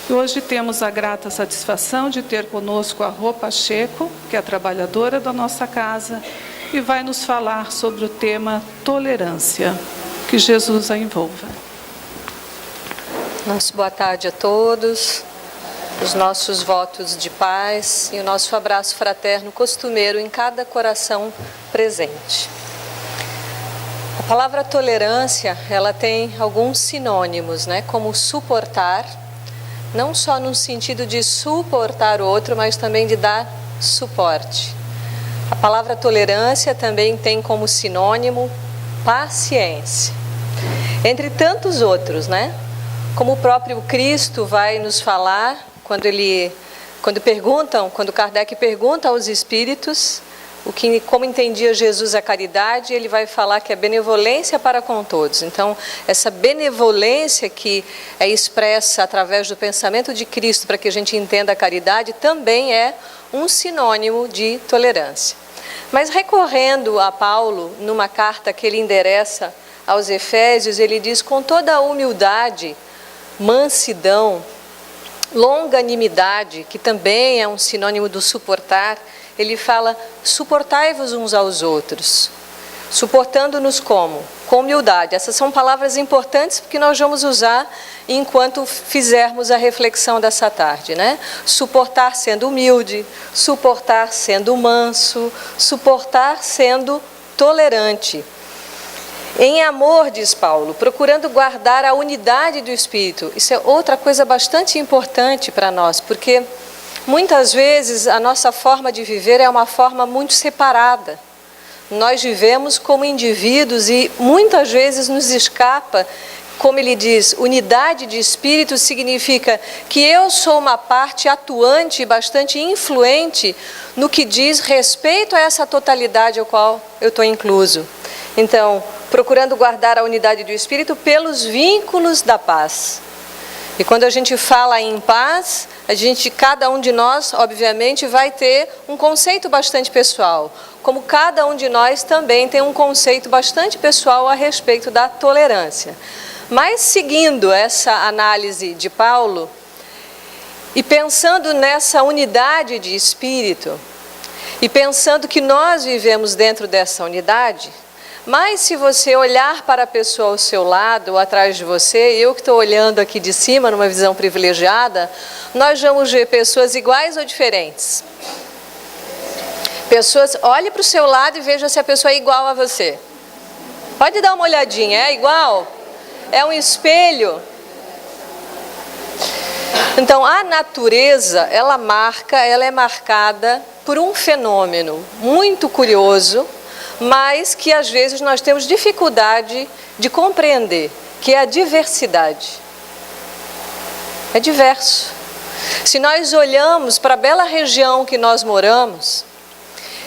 E hoje temos a grata satisfação de ter conosco a Rô Pacheco, que é a trabalhadora da nossa casa, e vai nos falar sobre o tema tolerância. Que Jesus a envolva. Nosso boa tarde a todos, os nossos votos de paz e o nosso abraço fraterno costumeiro em cada coração presente. A palavra tolerância, ela tem alguns sinônimos, como suportar, não só no sentido de suportar o outro, mas também de dar suporte. A palavra tolerância também tem como sinônimo paciência. Entre tantos outros, Como o próprio Cristo vai nos falar, quando Kardec pergunta aos espíritos como entendia Jesus a caridade, ele vai falar que é benevolência para com todos. Então, essa benevolência que é expressa através do pensamento de Cristo para que a gente entenda a caridade, também é um sinônimo de tolerância. Mas recorrendo a Paulo, numa carta que ele endereça aos Efésios, ele diz: com toda a humildade, mansidão, longanimidade, que também é um sinônimo do suportar, ele fala: suportai-vos uns aos outros. Suportando-nos como? Com humildade. Essas são palavras importantes porque nós vamos usar enquanto fizermos a reflexão dessa tarde, Suportar sendo humilde, suportar sendo manso, suportar sendo tolerante. Em amor, diz Paulo, procurando guardar a unidade do Espírito. Isso é outra coisa bastante importante para nós, porque muitas vezes a nossa forma de viver é uma forma muito separada. Nós vivemos como indivíduos e muitas vezes nos escapa, como ele diz, unidade de espírito significa que eu sou uma parte atuante e bastante influente no que diz respeito a essa totalidade ao qual eu estou incluso. Então, procurando guardar a unidade do espírito pelos vínculos da paz. E quando a gente fala em paz, cada um de nós, obviamente, vai ter um conceito bastante pessoal, como cada um de nós também tem um conceito bastante pessoal a respeito da tolerância. Mas seguindo essa análise de Paulo, e pensando nessa unidade de espírito, e pensando que nós vivemos dentro dessa unidade, mas se você olhar para a pessoa ao seu lado ou atrás de você, eu que estou olhando aqui de cima, numa visão privilegiada, nós vamos ver pessoas iguais ou diferentes. Olhe para o seu lado e veja se a pessoa é igual a você. Pode dar uma olhadinha, é igual? É um espelho? Então, a natureza, ela é marcada por um fenômeno muito curioso, mas que às vezes nós temos dificuldade de compreender, que é a diversidade. É diverso. Se nós olhamos para a bela região que nós moramos,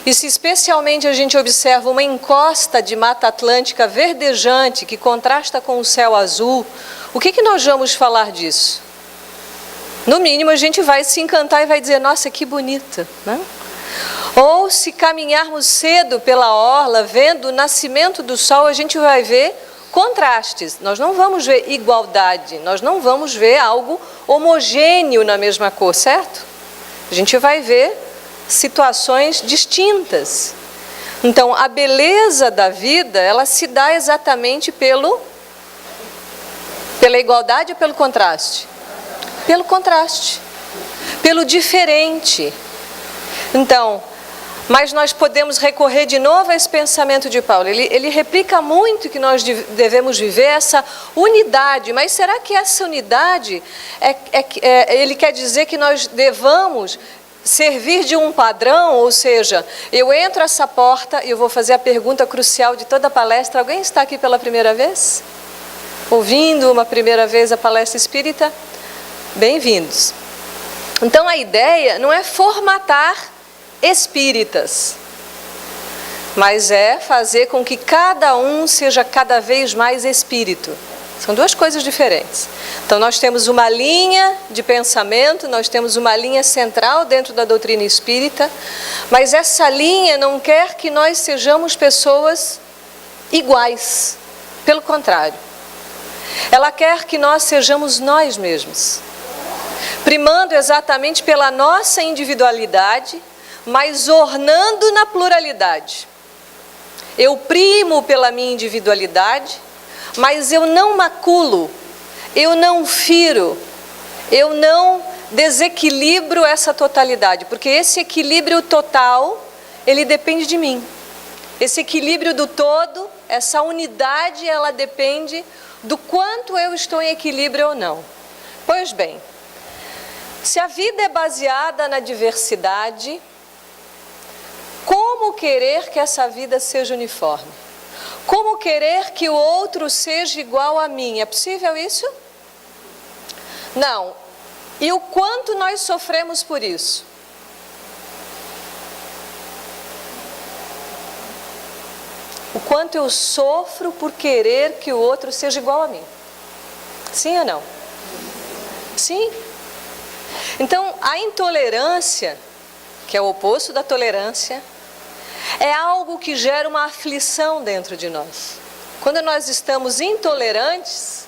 e se especialmente a gente observa uma encosta de Mata Atlântica verdejante que contrasta com o céu azul, o que nós vamos falar disso? No mínimo a gente vai se encantar e vai dizer: nossa, que bonita, Ou se caminharmos cedo pela orla, vendo o nascimento do sol, a gente vai ver contrastes. Nós não vamos ver igualdade, nós não vamos ver algo homogêneo na mesma cor, certo? A gente vai ver situações distintas. Então, a beleza da vida, ela se dá exatamente pela igualdade ou pelo contraste? Pelo contraste, pelo diferente. Então, mas nós podemos recorrer de novo a esse pensamento de Paulo. Ele replica muito que nós devemos viver essa unidade. Mas será que essa unidade, ele quer dizer que nós devamos servir de um padrão? Ou seja, eu entro essa porta e eu vou fazer a pergunta crucial de toda a palestra. Alguém está aqui pela primeira vez? Ouvindo uma primeira vez a palestra espírita? Bem-vindos. Então a ideia não é formatar espíritas, mas é fazer com que cada um seja cada vez mais espírito. São duas coisas diferentes. Então nós temos uma linha de pensamento, nós temos uma linha central dentro da doutrina espírita, mas essa linha não quer que nós sejamos pessoas iguais. Pelo contrário, ela quer que nós sejamos nós mesmos. primando exatamente pela nossa individualidade, mas ornando na pluralidade. Eu primo pela minha individualidade, mas eu não maculo, eu não firo, eu não desequilibro essa totalidade, porque esse equilíbrio total, ele depende de mim. Esse equilíbrio do todo, essa unidade, ela depende do quanto eu estou em equilíbrio ou não. Pois bem, se a vida é baseada na diversidade, como querer que essa vida seja uniforme? Como querer que o outro seja igual a mim? É possível isso? Não. E o quanto nós sofremos por isso? O quanto eu sofro por querer que o outro seja igual a mim? Sim ou não? Sim. Então, a intolerância, que é o oposto da tolerância, é algo que gera uma aflição dentro de nós. Quando nós estamos intolerantes,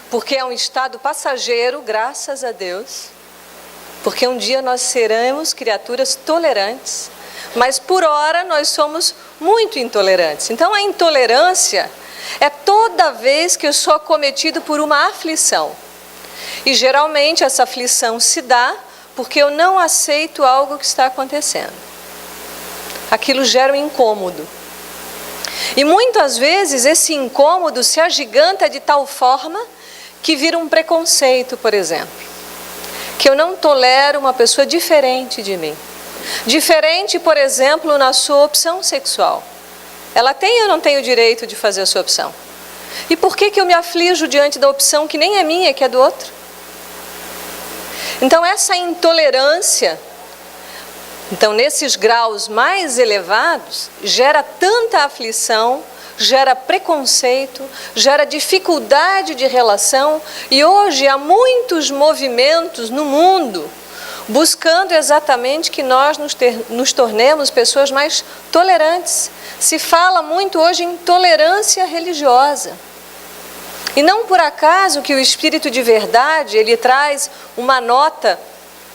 porque é um estado passageiro, graças a Deus, porque um dia nós seremos criaturas tolerantes, mas por hora nós somos muito intolerantes. Então a intolerância é toda vez que eu sou acometido por uma aflição. E geralmente essa aflição se dá porque eu não aceito algo que está acontecendo. Aquilo gera um incômodo. E muitas vezes esse incômodo se agiganta de tal forma que vira um preconceito, por exemplo. Que eu não tolero uma pessoa diferente de mim. Diferente, por exemplo, na sua opção sexual. Ela tem ou não tem o direito de fazer a sua opção? E por que eu me aflijo diante da opção que nem é minha, que é do outro? Então essa intolerância, nesses graus mais elevados, gera tanta aflição, gera preconceito, gera dificuldade de relação, e hoje há muitos movimentos no mundo buscando exatamente que nós nos tornemos pessoas mais tolerantes. Se fala muito hoje em tolerância religiosa. E não por acaso que o Espírito de Verdade, ele traz uma nota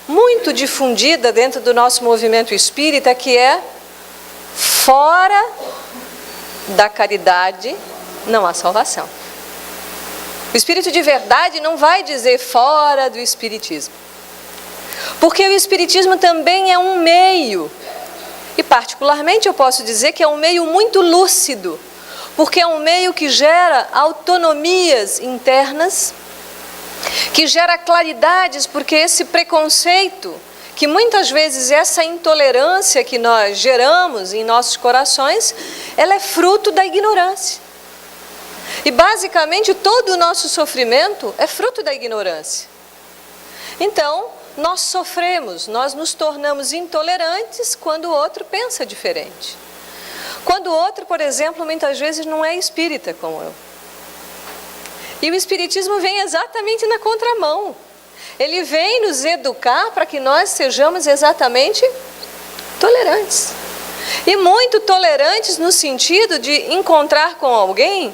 muito difundida dentro do nosso movimento espírita, que é: fora da caridade não há salvação. O Espírito de Verdade não vai dizer fora do Espiritismo. Porque o Espiritismo também é um meio, e particularmente eu posso dizer que é um meio muito lúcido, porque é um meio que gera autonomias internas, que gera claridades, porque esse preconceito, que muitas vezes essa intolerância que nós geramos em nossos corações, ela é fruto da ignorância. E basicamente todo o nosso sofrimento é fruto da ignorância. Então, nós sofremos, nós nos tornamos intolerantes quando o outro pensa diferente. Quando o outro, por exemplo, muitas vezes não é espírita como eu. E o Espiritismo vem exatamente na contramão. Ele vem nos educar para que nós sejamos exatamente tolerantes. E muito tolerantes no sentido de encontrar com alguém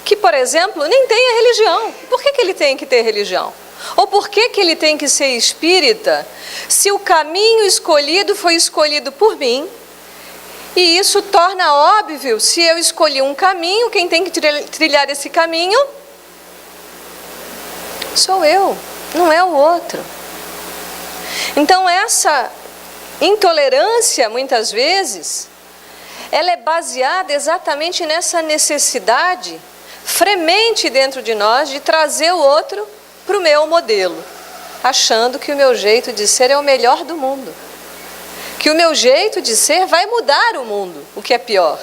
que, por exemplo, nem tenha religião. Por que ele tem que ter religião? Ou por que ele tem que ser espírita, se o caminho escolhido foi escolhido por mim? E isso torna óbvio, se eu escolhi um caminho, quem tem que trilhar esse caminho sou eu, não é o outro. Então essa intolerância, muitas vezes, ela é baseada exatamente nessa necessidade fremente dentro de nós de trazer o outro para o meu modelo, achando que o meu jeito de ser é o melhor do mundo, que o meu jeito de ser vai mudar o mundo, o que é pior,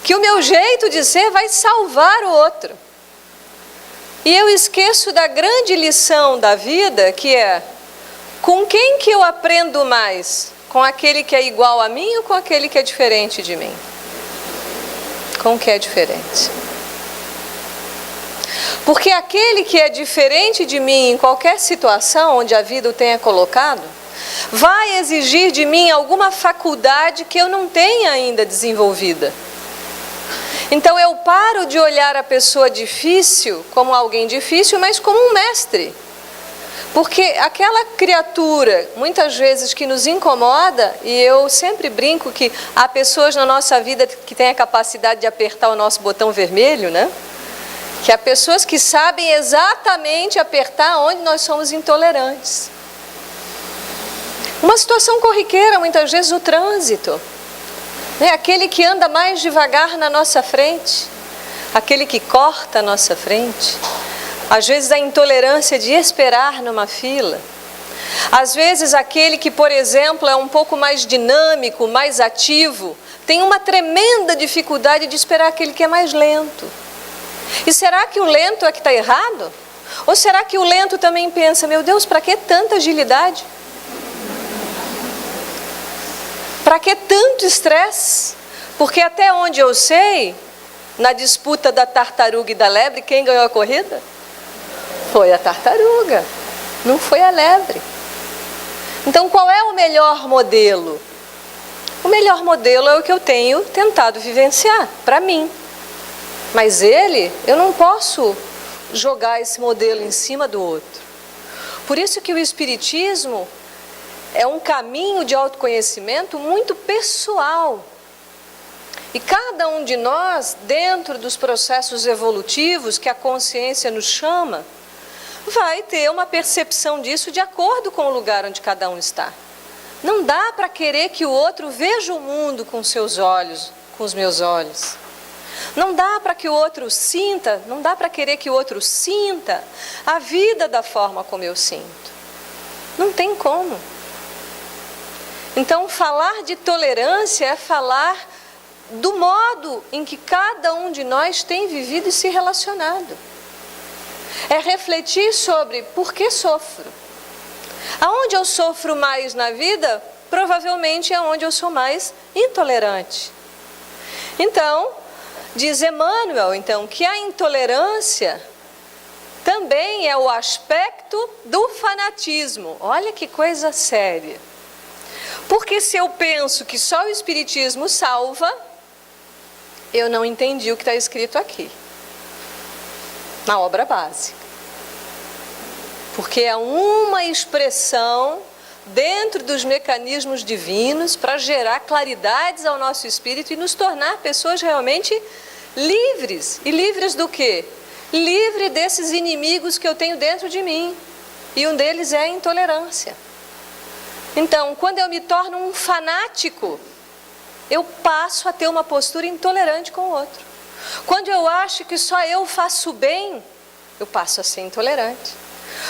que o meu jeito de ser vai salvar o outro. E eu esqueço da grande lição da vida, que é: com quem que eu aprendo mais? Com aquele que é igual a mim ou com aquele que é diferente de mim? Com o que é diferente. Porque aquele que é diferente de mim em qualquer situação onde a vida o tenha colocado, vai exigir de mim alguma faculdade que eu não tenha ainda desenvolvida. Então eu paro de olhar a pessoa difícil como alguém difícil, mas como um mestre. Porque aquela criatura, muitas vezes, que nos incomoda, e eu sempre brinco que há pessoas na nossa vida que têm a capacidade de apertar o nosso botão vermelho, né? Que há pessoas que sabem exatamente apertar onde nós somos intolerantes. Uma situação corriqueira, muitas vezes, o trânsito. Né? Aquele que anda mais devagar na nossa frente, aquele que corta a nossa frente. Às vezes a intolerância de esperar numa fila. Às vezes aquele que, por exemplo, é um pouco mais dinâmico, mais ativo, tem uma tremenda dificuldade de esperar aquele que é mais lento. E será que o lento é que está errado? Ou será que o lento também pensa, meu Deus, para que tanta agilidade? Para que tanto estresse? Porque até onde eu sei, na disputa da tartaruga e da lebre, quem ganhou a corrida? Foi a tartaruga, não foi a lebre. Então, qual é o melhor modelo? O melhor modelo é o que eu tenho tentado vivenciar, para mim. Mas eu não posso jogar esse modelo em cima do outro. Por isso que o Espiritismo é um caminho de autoconhecimento muito pessoal. E cada um de nós, dentro dos processos evolutivos que a consciência nos chama, vai ter uma percepção disso de acordo com o lugar onde cada um está. Não dá para querer que o outro veja o mundo com seus olhos, com os meus olhos. Não dá para que o outro sinta, não dá para querer que o outro sinta a vida da forma como eu sinto. Não tem como. Então, falar de tolerância é falar do modo em que cada um de nós tem vivido e se relacionado. É refletir sobre por que sofro. Aonde eu sofro mais na vida, provavelmente é onde eu sou mais intolerante. Então, diz Emmanuel, que a intolerância também é o aspecto do fanatismo. Olha que coisa séria. Porque se eu penso que só o Espiritismo salva, eu não entendi o que está escrito aqui, na obra básica. Porque é uma expressão dentro dos mecanismos divinos para gerar claridades ao nosso espírito e nos tornar pessoas realmente livres. E livres do quê? Livre desses inimigos que eu tenho dentro de mim. E um deles é a intolerância. Então, quando eu me torno um fanático, eu passo a ter uma postura intolerante com o outro. Quando eu acho que só eu faço bem, eu passo a ser intolerante.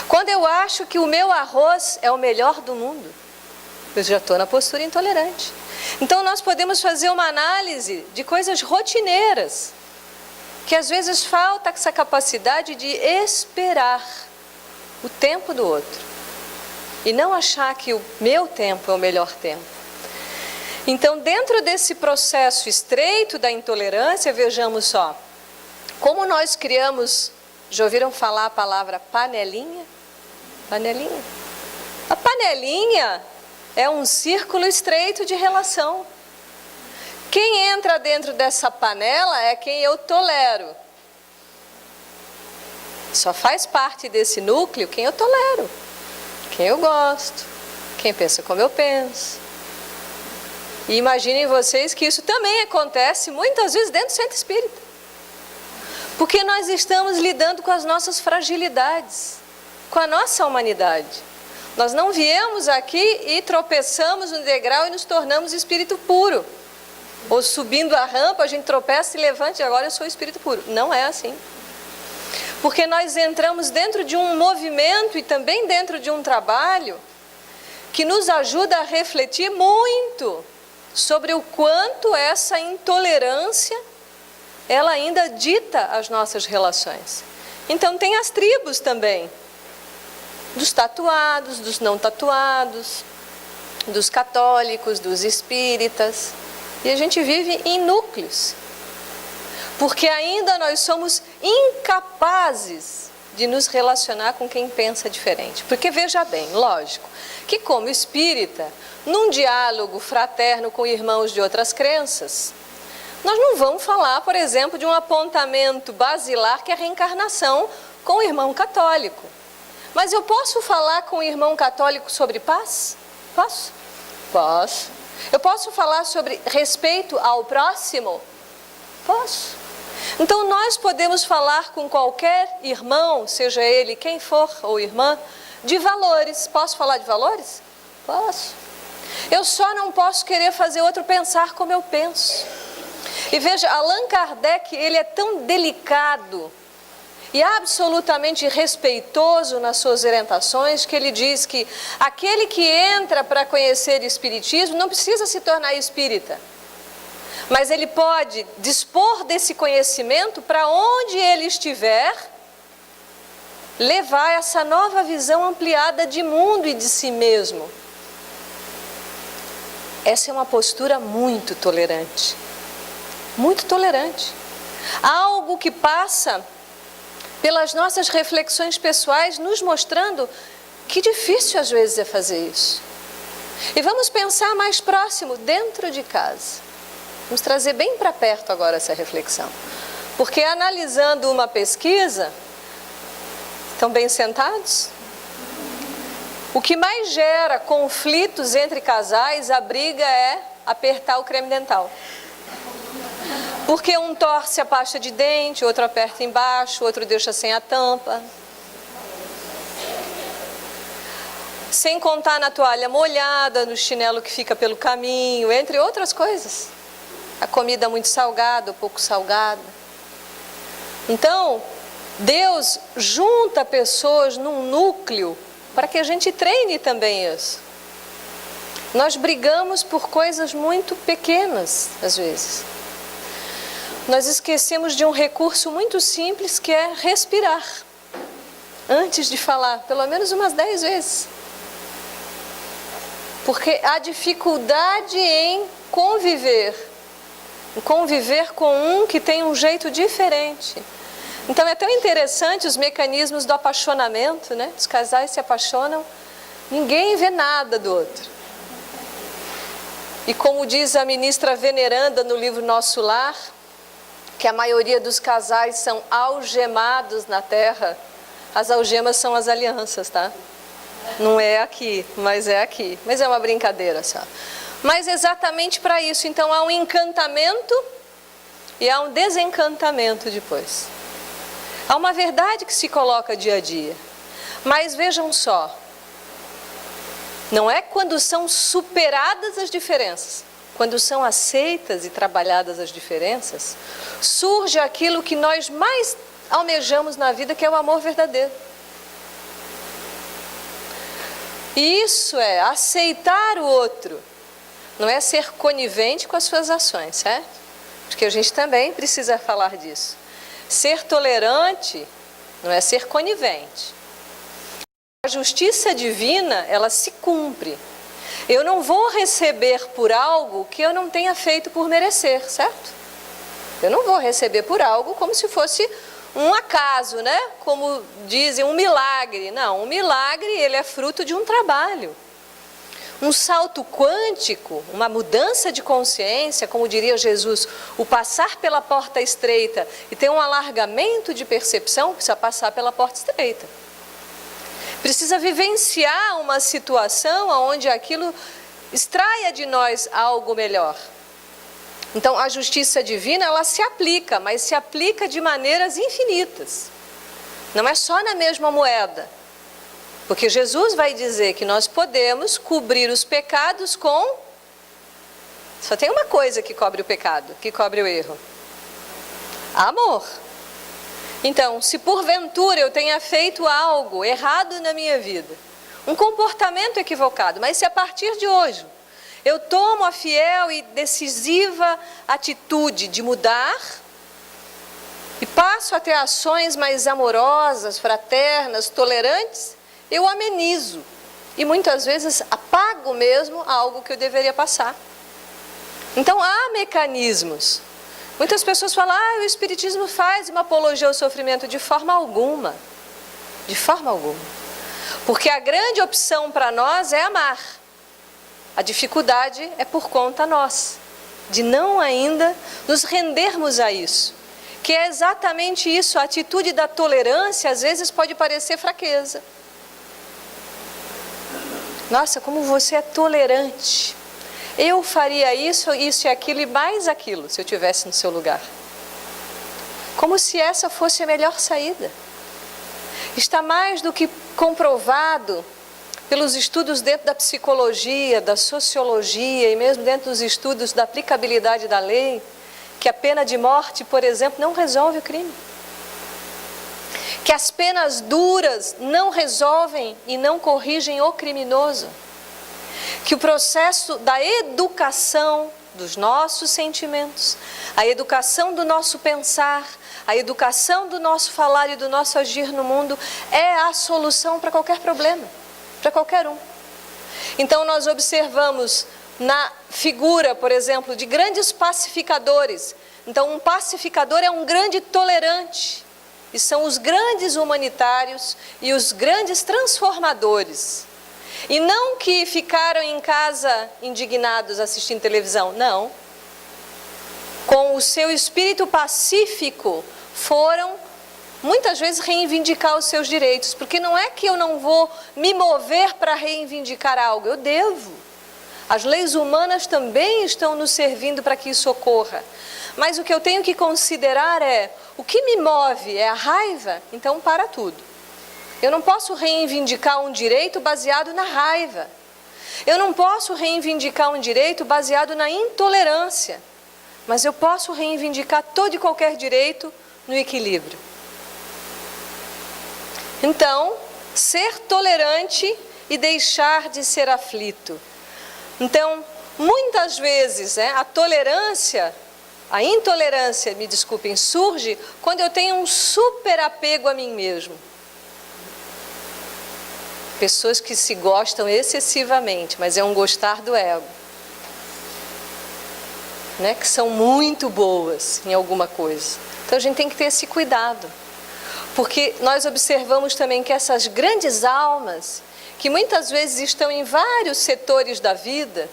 Quando eu acho que o meu arroz é o melhor do mundo, eu já estou na postura intolerante. Então nós podemos fazer uma análise de coisas rotineiras, que às vezes falta essa capacidade de esperar o tempo do outro. E não achar que o meu tempo é o melhor tempo. Então, dentro desse processo estreito da intolerância, vejamos só, como nós criamos, já ouviram falar a palavra panelinha? Panelinha. A panelinha é um círculo estreito de relação. Quem entra dentro dessa panela é quem eu tolero. Só faz parte desse núcleo quem eu tolero, quem eu gosto, quem pensa como eu penso. E imaginem vocês que isso também acontece muitas vezes dentro do centro espírita. Porque nós estamos lidando com as nossas fragilidades, com a nossa humanidade. Nós não viemos aqui e tropeçamos no degrau e nos tornamos espírito puro. Ou subindo a rampa, a gente tropeça e levanta e agora eu sou espírito puro. Não é assim. Porque nós entramos dentro de um movimento e também dentro de um trabalho que nos ajuda a refletir muito sobre o quanto essa intolerância, ela ainda dita as nossas relações. Então tem as tribos também, dos tatuados, dos não tatuados, dos católicos, dos espíritas, e a gente vive em núcleos, porque ainda nós somos incapazes de nos relacionar com quem pensa diferente. Porque veja bem, lógico, que como espírita, num diálogo fraterno com irmãos de outras crenças, nós não vamos falar, por exemplo, de um apontamento basilar que é a reencarnação com o irmão católico. Mas eu posso falar com o irmão católico sobre paz? Posso? Posso. Eu posso falar sobre respeito ao próximo? Posso. Então nós podemos falar com qualquer irmão, seja ele quem for ou irmã, de valores. Posso falar de valores? Posso. Eu só não posso querer fazer outro pensar como eu penso. E veja, Allan Kardec, ele é tão delicado e absolutamente respeitoso nas suas orientações, que ele diz que aquele que entra para conhecer espiritismo não precisa se tornar espírita, mas ele pode dispor desse conhecimento para onde ele estiver, levar essa nova visão ampliada de mundo e de si mesmo. Essa é uma postura muito tolerante. Muito tolerante. Algo que passa pelas nossas reflexões pessoais, nos mostrando que difícil às vezes é fazer isso. E vamos pensar mais próximo, dentro de casa. Vamos trazer bem para perto agora essa reflexão. Porque analisando uma pesquisa, estão bem sentados? O que mais gera conflitos entre casais, a briga é apertar o creme dental. Porque um torce a pasta de dente, outro aperta embaixo, outro deixa sem a tampa. Sem contar na toalha molhada, no chinelo que fica pelo caminho, entre outras coisas. A comida muito salgada ou pouco salgada. Então, Deus junta pessoas num núcleo para que a gente treine também isso. Nós brigamos por coisas muito pequenas, às vezes. Nós esquecemos de um recurso muito simples, que é respirar. Antes de falar, pelo menos umas 10 vezes. Porque há dificuldade em conviver com um que tem um jeito diferente. Então é tão interessante os mecanismos do apaixonamento, né? Os casais se apaixonam, ninguém vê nada do outro. E como diz a ministra veneranda no livro Nosso Lar, que a maioria dos casais são algemados na terra, as algemas são as alianças, tá? Não é aqui, mas é aqui. Mas é uma brincadeira só. Mas exatamente para isso, então há um encantamento e há um desencantamento depois. Há uma verdade que se coloca dia a dia. Mas vejam só, não é quando são superadas as diferenças, quando são aceitas e trabalhadas as diferenças, surge aquilo que nós mais almejamos na vida, que é o amor verdadeiro. E isso é aceitar o outro, não é ser conivente com as suas ações, certo? Porque a gente também precisa falar disso. Ser tolerante não é ser conivente. A justiça divina, ela se cumpre. Eu não vou receber por algo que eu não tenha feito por merecer, certo? Eu não vou receber por algo como se fosse um acaso, né? Como dizem, um milagre. Não, um milagre, ele é fruto de um trabalho. Um salto quântico, uma mudança de consciência, como diria Jesus, o passar pela porta estreita e ter um alargamento de percepção, precisa passar pela porta estreita. Precisa vivenciar uma situação onde aquilo extraia de nós algo melhor. Então a justiça divina, ela se aplica, mas se aplica de maneiras infinitas. Não é só na mesma moeda. Porque Jesus vai dizer que nós podemos cobrir os pecados com... Só tem uma coisa que cobre o pecado, que cobre o erro. Amor. Então, se porventura eu tenha feito algo errado na minha vida, um comportamento equivocado, mas se a partir de hoje eu tomo a fiel e decisiva atitude de mudar e passo a ter ações mais amorosas, fraternas, tolerantes, eu amenizo e muitas vezes apago mesmo algo que eu deveria passar. Então há mecanismos. Muitas pessoas falam, o Espiritismo faz uma apologia ao sofrimento. De forma alguma. De forma alguma. Porque a grande opção para nós é amar. A dificuldade é por conta nossa, de não ainda nos rendermos a isso. Que é exatamente isso, a atitude da tolerância às vezes pode parecer fraqueza. Nossa, como você é tolerante. Eu faria isso, isso e aquilo e mais aquilo se eu estivesse no seu lugar. Como se essa fosse a melhor saída. Está mais do que comprovado pelos estudos dentro da psicologia, da sociologia e mesmo dentro dos estudos da aplicabilidade da lei, que a pena de morte, por exemplo, não resolve o crime. Que as penas duras não resolvem e não corrigem o criminoso. Que o processo da educação dos nossos sentimentos, a educação do nosso pensar, a educação do nosso falar e do nosso agir no mundo é a solução para qualquer problema, para qualquer um. Então nós observamos na figura, por exemplo, de grandes pacificadores. Então um pacificador é um grande tolerante. E são os grandes humanitários e os grandes transformadores. E não que ficaram em casa indignados assistindo televisão, não. Com o seu espírito pacífico, foram muitas vezes reivindicar os seus direitos. Porque não é que eu não vou me mover para reivindicar algo, eu devo. As leis humanas também estão nos servindo para que isso ocorra. Mas o que eu tenho que considerar é, o que me move é a raiva? Então para tudo. Eu não posso reivindicar um direito baseado na raiva. Eu não posso reivindicar um direito baseado na intolerância. Mas eu posso reivindicar todo e qualquer direito no equilíbrio. Então, ser tolerante e deixar de ser aflito. Então, muitas vezes, a tolerância, a intolerância, me desculpem, surge quando eu tenho um super apego a mim mesmo. Pessoas que se gostam excessivamente, mas é um gostar do ego. Que são muito boas em alguma coisa. Então a gente tem que ter esse cuidado. Porque nós observamos também que essas grandes almas, que muitas vezes estão em vários setores da vida,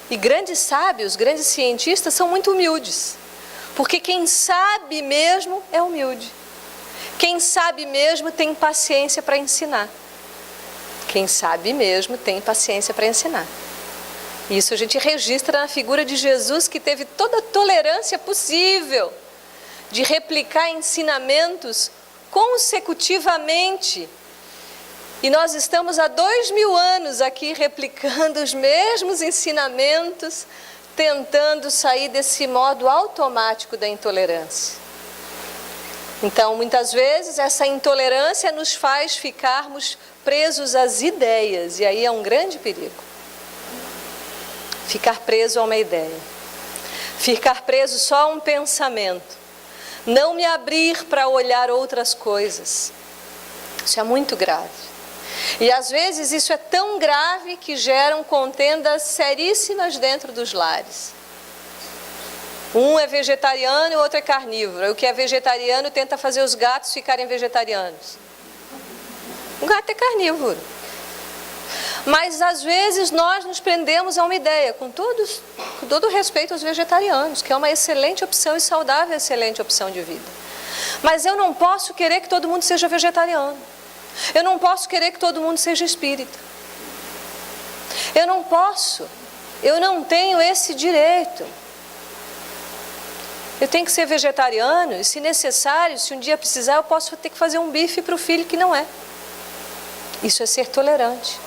e grandes sábios, grandes cientistas são muito humildes. Porque quem sabe mesmo é humilde. Quem sabe mesmo tem paciência para ensinar. Quem sabe mesmo tem paciência para ensinar. Isso a gente registra na figura de Jesus, que teve toda a tolerância possível de replicar ensinamentos consecutivamente. E nós estamos há 2000 anos aqui replicando os mesmos ensinamentos, tentando sair desse modo automático da intolerância. Então, muitas vezes, essa intolerância nos faz ficarmos presos às ideias, e aí é um grande perigo. Ficar preso a uma ideia. Ficar preso só a um pensamento. Não me abrir para olhar outras coisas. Isso é muito grave. E às vezes isso é tão grave que geram contendas seríssimas dentro dos lares. Um é vegetariano e o outro é carnívoro. O que é vegetariano tenta fazer os gatos ficarem vegetarianos. O gato é carnívoro. Mas às vezes nós nos prendemos a uma ideia, com todo respeito aos vegetarianos, que é uma excelente opção e saudável, excelente opção de vida. Mas eu não posso querer que todo mundo seja vegetariano. Eu não posso querer que todo mundo seja espírita. Eu não posso. Eu não tenho esse direito. Eu tenho que ser vegetariano e, se necessário, se um dia precisar, eu posso ter que fazer um bife para o filho que não é. Isso é ser tolerante.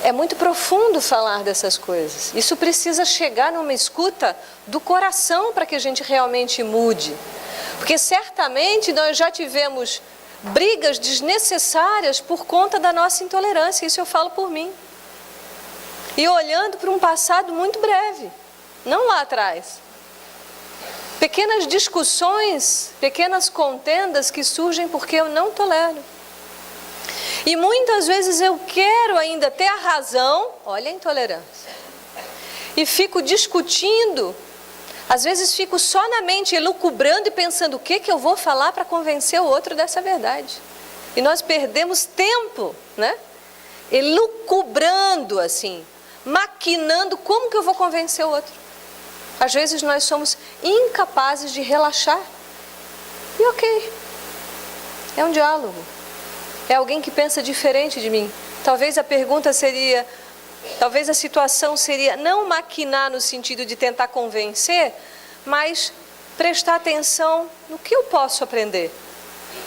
É muito profundo falar dessas coisas. Isso precisa chegar numa escuta do coração para que a gente realmente mude. Porque certamente nós já tivemos brigas desnecessárias por conta da nossa intolerância. Isso eu falo por mim. E olhando para um passado muito breve. Não lá atrás. Pequenas discussões, pequenas contendas que surgem porque eu não tolero. E muitas vezes eu quero ainda ter a razão, olha a intolerância. E fico discutindo, às vezes fico só na mente elucubrando e pensando o que eu vou falar para convencer o outro dessa verdade. E nós perdemos tempo, elucubrando assim, maquinando como que eu vou convencer o outro. Às vezes nós somos incapazes de relaxar. E ok, é um diálogo. É alguém que pensa diferente de mim. talvez a pergunta seria, talvez a situação seria não maquinar no sentido de tentar convencer, mas prestar atenção no que eu posso aprender.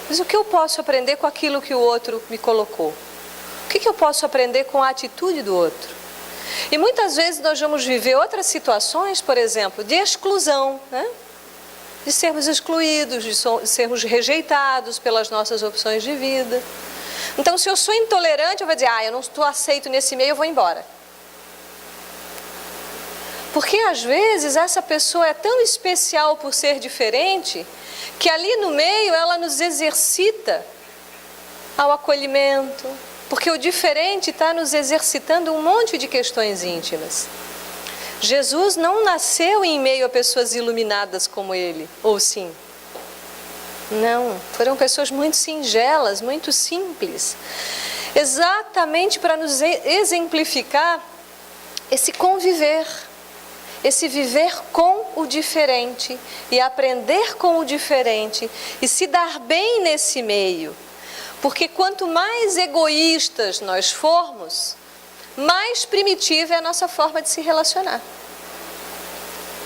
Mas o que eu posso aprender com aquilo que o outro me colocou? O que eu posso aprender com a atitude do outro? E muitas vezes nós vamos viver outras situações, por exemplo, de exclusão, né? De sermos excluídos, de sermos rejeitados pelas nossas opções de vida. Então, se eu sou intolerante, eu vou dizer, eu não estou aceito nesse meio, eu vou embora. Porque às vezes essa pessoa é tão especial por ser diferente, que ali no meio ela nos exercita ao acolhimento, porque o diferente está nos exercitando um monte de questões íntimas. Jesus não nasceu em meio a pessoas iluminadas como ele, ou sim? Não, foram pessoas muito singelas, muito simples, exatamente para nos exemplificar esse conviver, esse viver com o diferente e aprender com o diferente e se dar bem nesse meio. Porque quanto mais egoístas nós formos, mais primitiva é a nossa forma de se relacionar.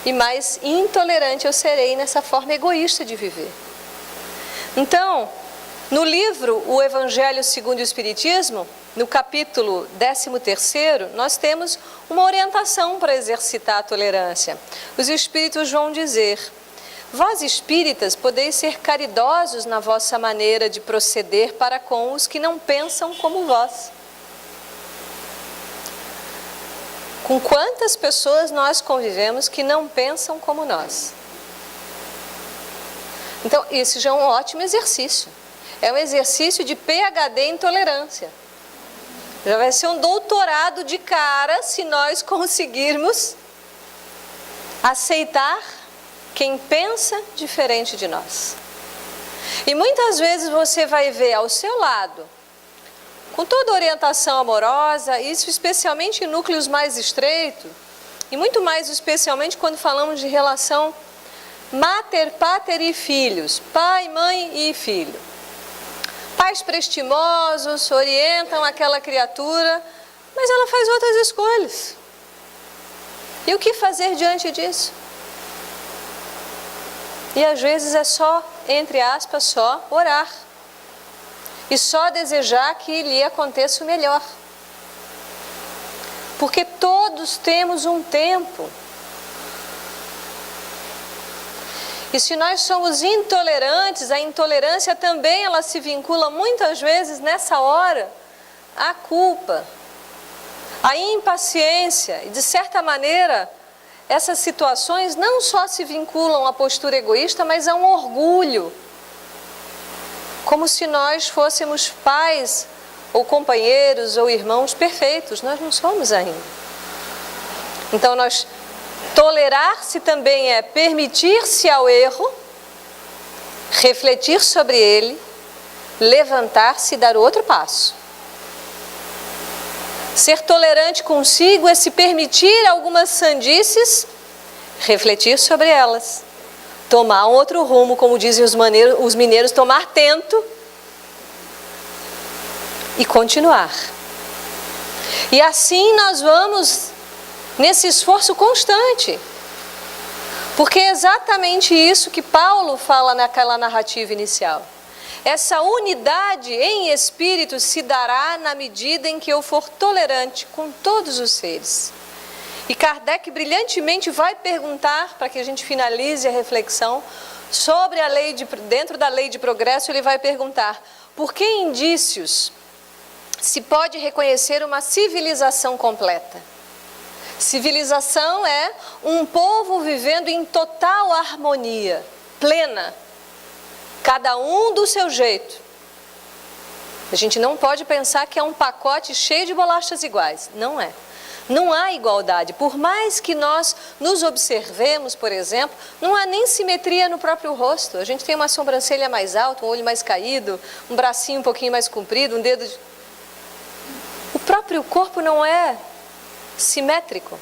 E mais intolerante eu serei nessa forma egoísta de viver. Então, no livro O Evangelho segundo o Espiritismo, no capítulo 13º, nós temos uma orientação para exercitar a tolerância. Os espíritos vão dizer: vós espíritas podeis ser caridosos na vossa maneira de proceder para com os que não pensam como vós. Com quantas pessoas nós convivemos que não pensam como nós? Então, esse já é um ótimo exercício. É um exercício de PhD em tolerância. Já vai ser um doutorado de cara se nós conseguirmos aceitar quem pensa diferente de nós. E muitas vezes você vai ver ao seu lado, com toda orientação amorosa, isso especialmente em núcleos mais estreitos, e muito mais especialmente quando falamos de relação mater, pater e filhos, pai, mãe e filho. Pais prestimosos orientam aquela criatura, mas ela faz outras escolhas. E o que fazer diante disso? E às vezes é só, entre aspas, só orar. E só desejar que lhe aconteça o melhor. Porque todos temos um tempo. E se nós somos intolerantes, a intolerância também ela se vincula muitas vezes nessa hora à culpa, à impaciência. E de certa maneira, essas situações não só se vinculam à postura egoísta, mas a um orgulho. Como se nós fôssemos pais, ou companheiros, ou irmãos perfeitos. Nós não somos ainda. Então, tolerar-se também é permitir-se ao erro, refletir sobre ele, levantar-se e dar outro passo. Ser tolerante consigo é se permitir algumas sandices, refletir sobre elas. Tomar um outro rumo, como dizem os mineiros, tomar tento e continuar. E assim nós vamos nesse esforço constante. Porque é exatamente isso que Paulo fala naquela narrativa inicial. Essa unidade em espírito se dará na medida em que eu for tolerante com todos os seres. E Kardec brilhantemente vai perguntar, para que a gente finalize a reflexão, sobre a lei dentro da lei de progresso, ele vai perguntar: por que indícios se pode reconhecer uma civilização completa? Civilização é um povo vivendo em total harmonia, plena, cada um do seu jeito. A gente não pode pensar que é um pacote cheio de bolachas iguais, não é. Não há igualdade. Por mais que nós nos observemos, por exemplo, não há nem simetria no próprio rosto. A gente tem uma sobrancelha mais alta, um olho mais caído, um bracinho um pouquinho mais comprido, um dedo... O próprio corpo não é simétrico.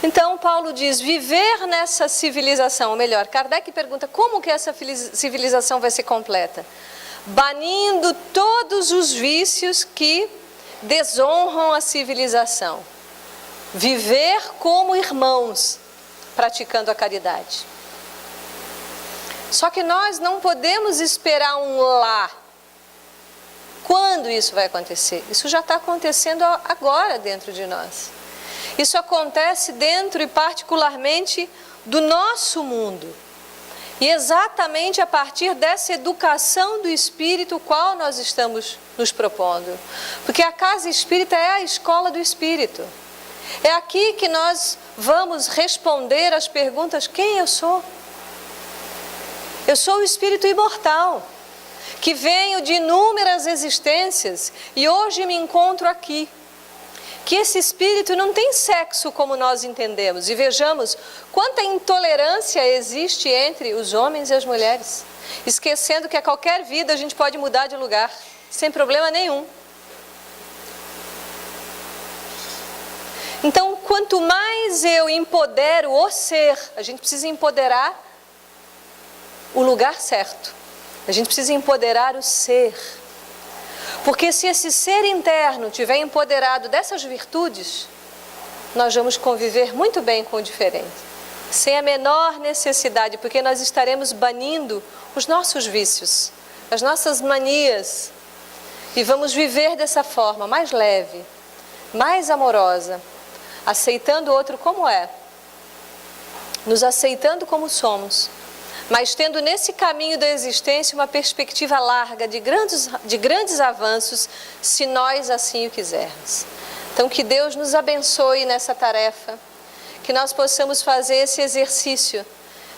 Então, Paulo diz, viver nessa civilização, ou melhor, Kardec pergunta como que essa civilização vai ser completa? banindo todos os vícios que desonram a civilização. Viver como irmãos, praticando a caridade. Só que nós não podemos esperar um lá. Quando isso vai acontecer? Isso já está acontecendo agora dentro de nós. Isso acontece dentro e particularmente do nosso mundo. E exatamente a partir dessa educação do Espírito, qual nós estamos nos propondo. Porque a casa espírita é a escola do Espírito. É aqui que nós vamos responder às perguntas: quem eu sou? Eu sou o Espírito imortal, que venho de inúmeras existências e hoje me encontro aqui. Que esse Espírito não tem sexo como nós entendemos. E vejamos quanta intolerância existe entre os homens e as mulheres. Esquecendo que a qualquer vida a gente pode mudar de lugar, sem problema nenhum. Então, quanto mais eu empodero o ser, a gente precisa empoderar o lugar certo. A gente precisa empoderar o ser. Porque se esse ser interno tiver empoderado dessas virtudes, nós vamos conviver muito bem com o diferente. Sem a menor necessidade, porque nós estaremos banindo os nossos vícios, as nossas manias. E vamos viver dessa forma mais leve, mais amorosa, aceitando o outro como é, nos aceitando como somos, mas tendo nesse caminho da existência uma perspectiva larga de grandes avanços, se nós assim o quisermos. Então que Deus nos abençoe nessa tarefa, que nós possamos fazer esse exercício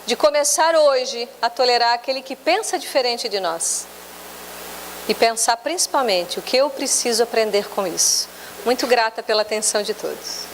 de começar hoje a tolerar aquele que pensa diferente de nós e pensar principalmente o que eu preciso aprender com isso. Muito grata pela atenção de todos.